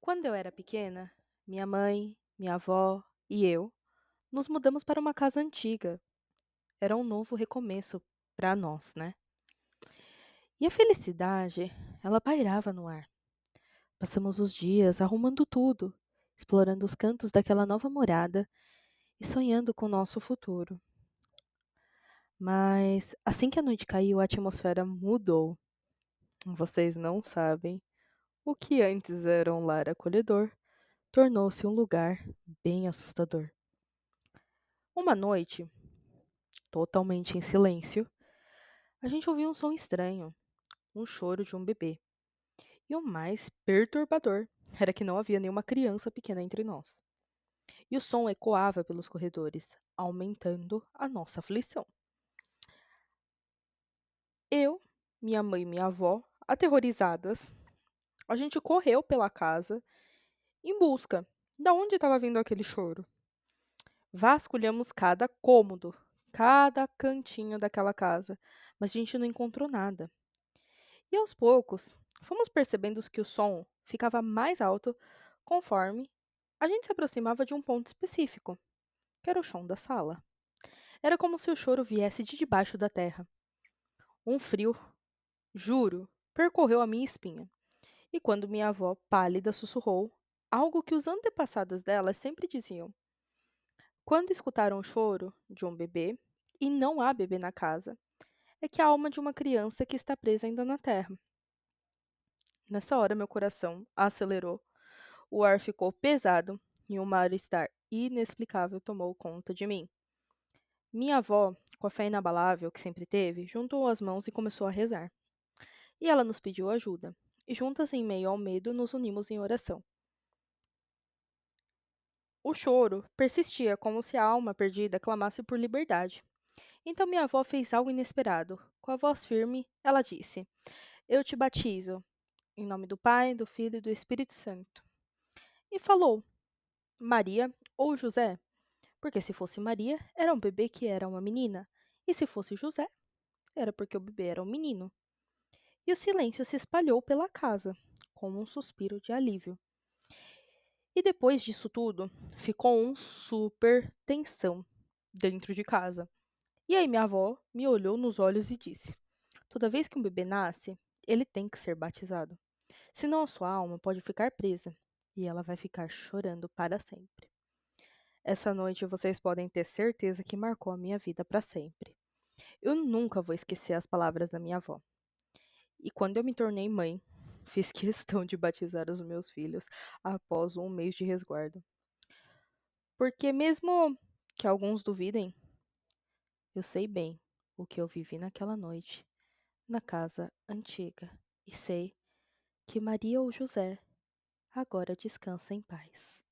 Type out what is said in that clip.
Quando eu era pequena, minha mãe, minha avó e eu nos mudamos para uma casa antiga. Era um novo recomeço para nós, né? E a felicidade, ela pairava no ar. Passamos os dias arrumando tudo, explorando os cantos daquela nova morada e sonhando com o nosso futuro. Mas assim que a noite caiu, a atmosfera mudou. Vocês não sabem. O que antes era um lar acolhedor tornou-se um lugar bem assustador. Uma noite, totalmente em silêncio, a gente ouviu um som estranho, um choro de um bebê. E o mais perturbador era que não havia nenhuma criança pequena entre nós. E o som ecoava pelos corredores, aumentando a nossa aflição. Eu, minha mãe e minha avó, aterrorizadas, a gente correu pela casa em busca de onde estava vindo aquele choro. Vasculhamos cada cômodo, cada cantinho daquela casa, mas a gente não encontrou nada. E aos poucos, fomos percebendo que o som ficava mais alto conforme a gente se aproximava de um ponto específico, que era o chão da sala. Era como se o choro viesse de debaixo da terra. Um frio, juro, percorreu a minha espinha. E quando minha avó, pálida, sussurrou algo que os antepassados dela sempre diziam: quando escutaram o choro de um bebê, e não há bebê na casa, é que a alma de uma criança que está presa ainda na terra. Nessa hora, meu coração acelerou. O ar ficou pesado e um mal-estar inexplicável tomou conta de mim. Minha avó, com a fé inabalável que sempre teve, juntou as mãos e começou a rezar. E ela nos pediu ajuda. E juntas, em meio ao medo, nos unimos em oração. O choro persistia como se a alma perdida clamasse por liberdade. Então minha avó fez algo inesperado. Com a voz firme, ela disse: eu te batizo, em nome do Pai, do Filho e do Espírito Santo. E falou: Maria ou José? Porque se fosse Maria, era um bebê que era uma menina. E se fosse José, era porque o bebê era um menino. E o silêncio se espalhou pela casa, como um suspiro de alívio. E depois disso tudo, ficou um super tensão dentro de casa. E aí minha avó me olhou nos olhos e disse: toda vez que um bebê nasce, ele tem que ser batizado. Senão a sua alma pode ficar presa e ela vai ficar chorando para sempre. Essa noite vocês podem ter certeza que marcou a minha vida para sempre. Eu nunca vou esquecer as palavras da minha avó. E quando eu me tornei mãe, fiz questão de batizar os meus filhos após um mês de resguardo. Porque, mesmo que alguns duvidem, eu sei bem o que eu vivi naquela noite, na casa antiga, e sei que Maria ou José agora descansa em paz.